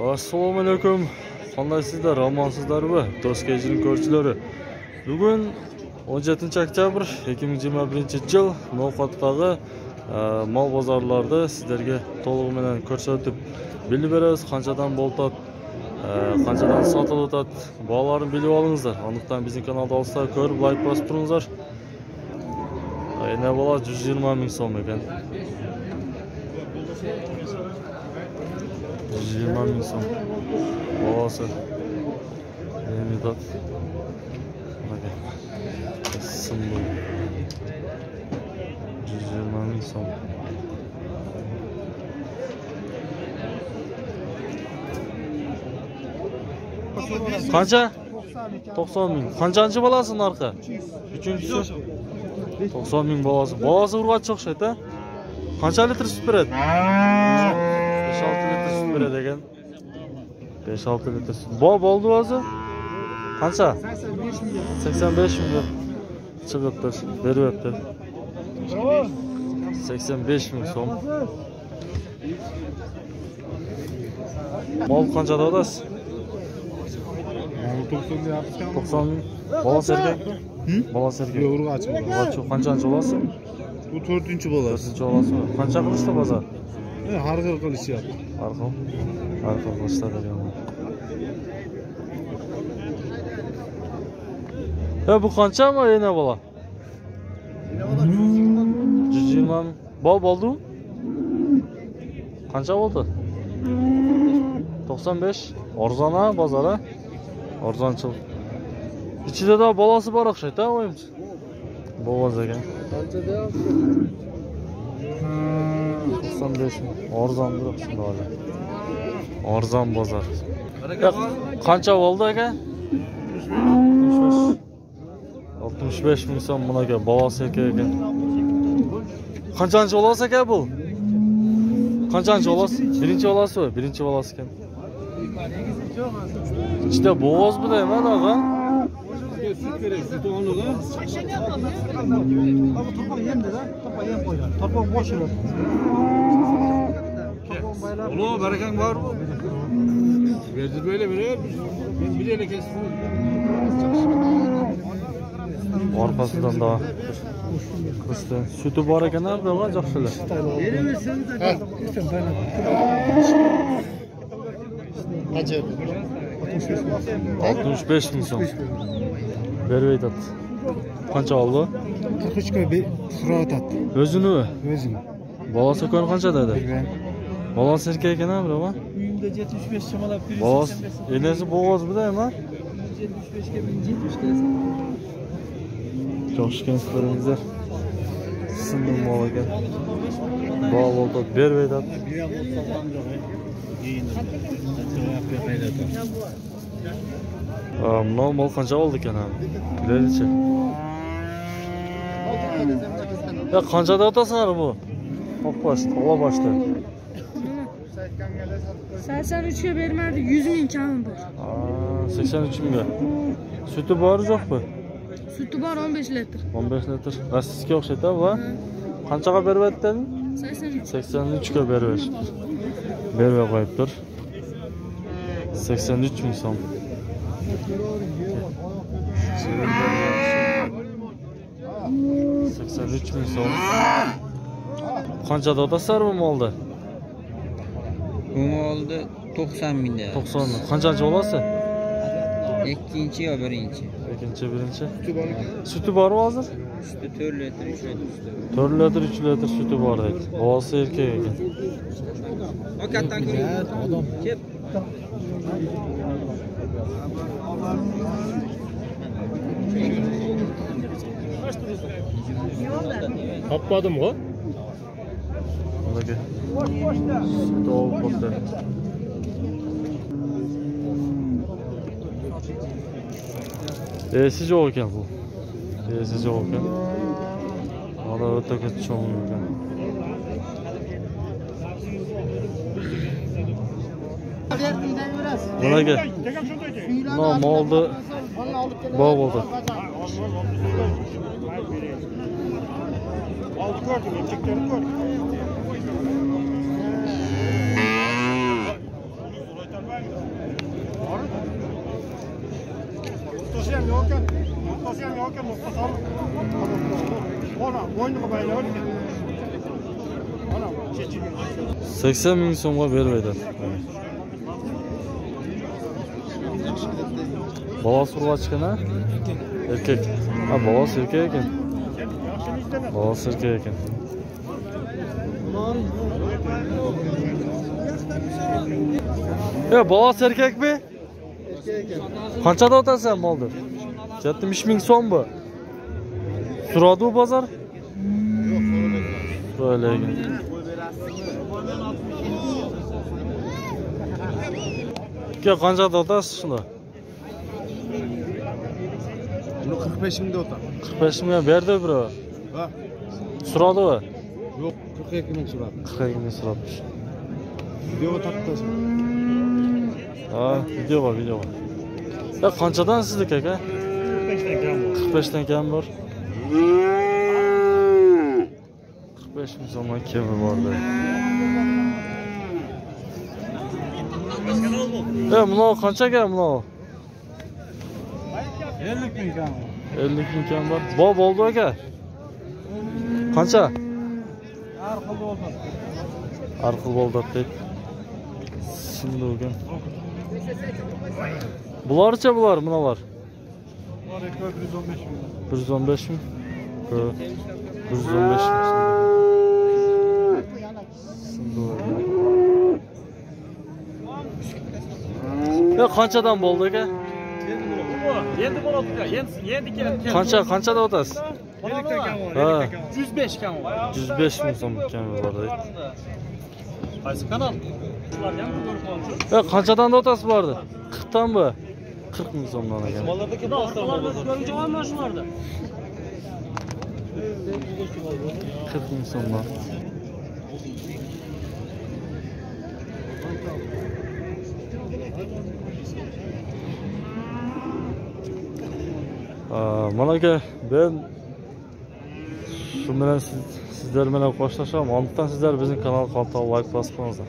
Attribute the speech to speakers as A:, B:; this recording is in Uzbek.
A: Assalomu alaykum. Qandaysizlar? Omansizlarmi? Toshkentning ko'rchilari. Bugun 17-oktyabr 2021-yil No'xatdagi mol bozorlarida sizlarga to'liq ko'rsatib bilib beramiz, qanchadan bo'ltat, qanchadan sotilib o'tadi. Bolalarni bilib olingizlar. Aniqdan bizning kanalda olsa ko'rib, like bosib turingizlar. Ayna bola 120 ming so'm ekan. 120 ming so'm. Bolasi. Endi Simbol. 120 ming so'm. Qancha? 90 ming. Qanchanchi bolasi narxi? 3-chi. 90 ming bolasi. Bolasi urg'och o'xshaydi. Qancha litr sut beradi? 5-6 litr sut beradi ekan. 5-6 litr sut. Bo'ldi o'zi? Qancha? 85 ming. Chiqibdi, beryapti. 85 ming so'm. Mol qanchada odasiz? 90 ming. Bolasi erkak? Bolasi erkak.
B: Urg'och.
A: Urg'och qanchanchi bolasi?
B: Bu 4-chi bolasi.
A: 4-chi bolasi. Qancha qilishdi bozor?
B: Har xil qilishyapti.
A: Har xil qilishdi degan. Bu qancha mı yine bola? 120 ming. Bo'ldi? Qancha bo'ldi? 95. Arzona bozora. Arzonchilik. İçinde de bolasi bor o'xshaydi, o'yimcha. Bo'g'oz ekan. Qanchada? 95 ming. Arzonroq shunda hozir. Arzon bozor. Qancha bo'ldi aka? 65 ming so'm bunaqa bolasi ekan. Qanchanchi bolasi aka bu? Qanchanchi bolasi? Birinchi bolasimi? Birinchi bolasi ekan. İşte bo'g'oz bu deyman og'a.
B: Süt kerak, süt onuga.
C: Abi to'paq yemdi da, to'paq yem qo'ygan. To'paq boshida.
B: Ulo, barakang bormi? Berdir böyle berer. Men bilele kesdim.
A: Orqasidan da kırıştı. Sütü bor ekan abi, va yaxshilar.
C: Beraversangiz aka.
B: Qancha?
A: 65 ming so'm. Bermaydi. Qancha oldi?
C: 43 ga so'rayotdi.
A: O'zini?
C: O'zim.
A: Bolasi ko'n qancha dedi? Bolasi erkak ekan abi, va?
C: Uyimda 75 chamalab berasiz.
A: Bolasi enasi bo'g'oz bu deyman.
C: 75 ga 1070 ga.
A: Yaxshi ko'ringizlar. Sindim mol ekan. Bo'ldi, bermaydi. Mol qancha oldi ekan abi? Bilaychi. Ya qanchada otasizlar bu? Qo'qbosh, to'g'la boshda.
D: 83 ga bermadi, 100 ming kami bor.
A: 83 mingga. Sütü bor yo'qmi?
D: Sütü bor 15 litr.
A: 15 litr. Rasizga o'xshaydi va qanchaga beryapti?
D: 83.
A: 83 ga beryapti. Bermay qo'yibdir. 83 ming so'm. Ming so'm. Qanchada otasizlar bu molda?
E: Bu molda 90 mingda.
A: 90 ming. Qanchanchi bolasi?
E: Ikkinchi yo birinchi?
A: Ikkinchi, birinchi. Sütü bor hozir?
E: Sütü 4 litr, 3 litr sütü.
A: 4 litr, 3 litr sütü bor deydi. Bolasi erkak ekan.
E: Hakikaten ko'ring. Odam. Kep.
B: Topmadim-ku.
A: Bunaqa. To'g'ri bo'ldi. Siz yo'q ekan bu. Siz yo'q ekan. Mana o'ta katta cho'ng ekan. Bunaqa. Molni bo'ldi.
B: Aldı gördüm, erkekleri gördüm.
F: Noktası yok ki. Noktası yok ki. Noktası al. Ona boynumu böyle öyle. Ona çeçil.
A: 80 ming so'mga bermaydi. Boğaz urg'achkan ha? Erkek. Ha, boğaz erkek ekan. Boğaz erkek ekan. Ya boğaz erkek mi? Qanchada o'tasan molni? 70 ming so'm bu. Suradi bu bozor? Böyle ekan. Ke qanchada o'tasiz shuni?
F: Bunu 45 mingde otar.
A: 45 ming berdi bro.
F: Ha.
A: Suradimi?
F: Yok 42 ming so'radi.
A: 42 ming so'rabmish.
F: Video tartibda.
A: Ha, video bor. Ya qanchadan sizniki aka? 45 dan kam bor. 45 ming so'mdan kemi bordi. Buna qanchaga buna?
F: 50 ming kam.
A: 50 ming kam bor. Bo'ldi aka. Qancha? Har xil bo'ldi deydi. Şimdi ekan. Bularcha bular, bunalar.
F: Var 115 ming.
A: 115 ming. 115 ming. Ya qanchadan bo'ldi aka?
B: Endi bo'ladi aka. Endi keladi.
A: Qanchada o'tasiz?
B: 50 kam.
A: Ha,
B: 105 kam.
A: 105 ming so'm kam bor deydi.
B: Qaysi kanal?
A: Ya qanchadan o'tasiz bu yerda? 40 dan bu. 40 ming so'mdan ekan.
B: Mallarda kim avtomobil ko'rincha olma shularda.
A: 40 ming so'mdan. Mana aka, ben shu bilan sizlar bilan qo'shilishim. Ondan sizlar bizning kanalga qolib like bosib qo'yinglar.